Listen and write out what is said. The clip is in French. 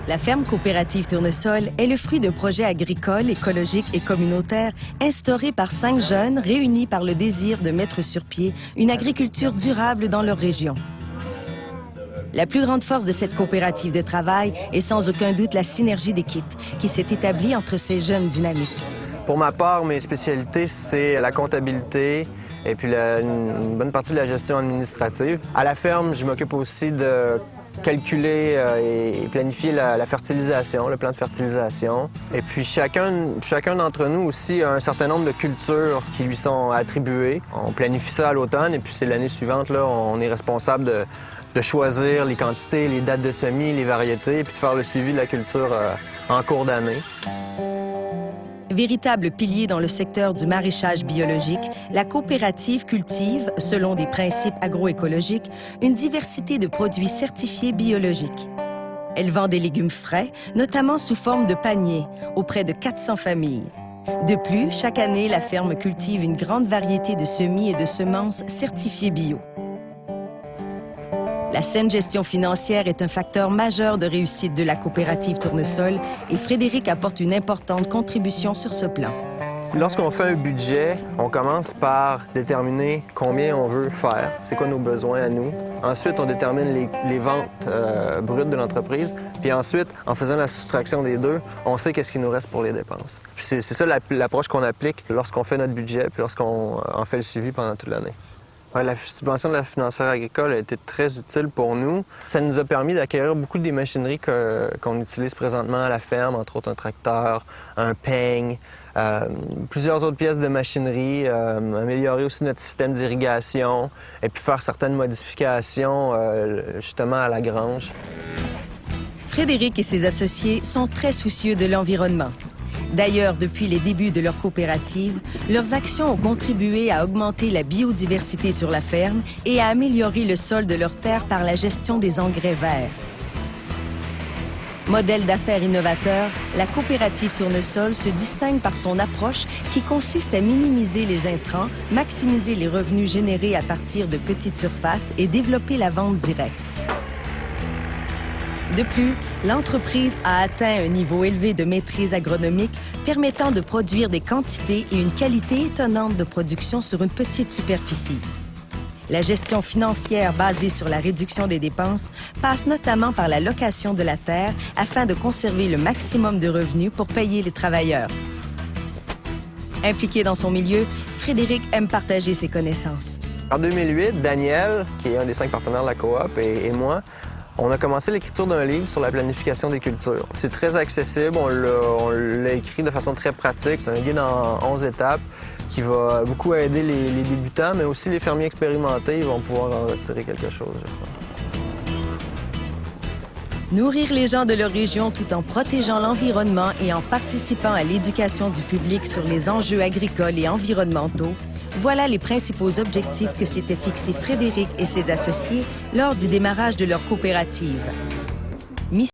La ferme coopérative Tournesol est le fruit d'un projet agricole, écologique et communautaire instauré par 5 jeunes réunis par le désir de mettre sur pied une agriculture durable dans leur région. La plus grande force de cette coopérative de travail est sans aucun doute la synergie d'équipe qui s'est établie entre ces jeunes dynamiques. Pour ma part, mes spécialités, c'est la comptabilité et puis une bonne partie de la gestion administrative. À la ferme, je m'occupe aussi de calculer et planifier la fertilisation, le plan de fertilisation. Et puis chacun d'entre nous aussi a un certain nombre de cultures qui lui sont attribuées. On planifie ça à l'automne et puis c'est l'année suivante, là, on est responsable de choisir les quantités, les dates de semis, les variétés, puis de faire le suivi de la culture en cours d'année. Véritable pilier dans le secteur du maraîchage biologique, la coopérative cultive, selon des principes agroécologiques, une diversité de produits certifiés biologiques. Elle vend des légumes frais, notamment sous forme de paniers, auprès de 400 familles. De plus, chaque année, la ferme cultive une grande variété de semis et de semences certifiées bio. La saine gestion financière est un facteur majeur de réussite de la coopérative Tournesol et Frédéric apporte une importante contribution sur ce plan. Lorsqu'on fait un budget, on commence par déterminer combien on veut faire, c'est quoi nos besoins à nous. Ensuite, on détermine les ventes brutes de l'entreprise. Puis ensuite, en faisant la soustraction des deux, on sait qu'est-ce qu'il nous reste pour les dépenses. C'est ça l'approche qu'on applique lorsqu'on fait notre budget puis lorsqu'on en fait le suivi pendant toute l'année. La subvention de la financière agricole a été très utile pour nous. Ça nous a permis d'acquérir beaucoup des machineries qu'on utilise présentement à la ferme, entre autres un tracteur, un peigne, plusieurs autres pièces de machinerie, améliorer aussi notre système d'irrigation et puis faire certaines modifications justement à la grange. Frédéric et ses associés sont très soucieux de l'environnement. D'ailleurs, depuis les débuts de leur coopérative, leurs actions ont contribué à augmenter la biodiversité sur la ferme et à améliorer le sol de leurs terres par la gestion des engrais verts. Modèle d'affaires innovateur, la coopérative Tournesol se distingue par son approche qui consiste à minimiser les intrants, maximiser les revenus générés à partir de petites surfaces et développer la vente directe. De plus, l'entreprise a atteint un niveau élevé de maîtrise agronomique permettant de produire des quantités et une qualité étonnante de production sur une petite superficie. La gestion financière basée sur la réduction des dépenses passe notamment par la location de la terre afin de conserver le maximum de revenus pour payer les travailleurs. Impliqué dans son milieu, Frédéric aime partager ses connaissances. En 2008, Daniel, qui est un des 5 partenaires de la coop, et moi, on a commencé l'écriture d'un livre sur la planification des cultures. C'est très accessible, on l'a écrit de façon très pratique. C'est un guide en 11 étapes qui va beaucoup aider les débutants, mais aussi les fermiers expérimentés, ils vont pouvoir en retirer quelque chose, je crois. Nourrir les gens de leur région tout en protégeant l'environnement et en participant à l'éducation du public sur les enjeux agricoles et environnementaux, voilà les principaux objectifs que s'étaient fixés Frédéric et ses associés lors du démarrage de leur coopérative.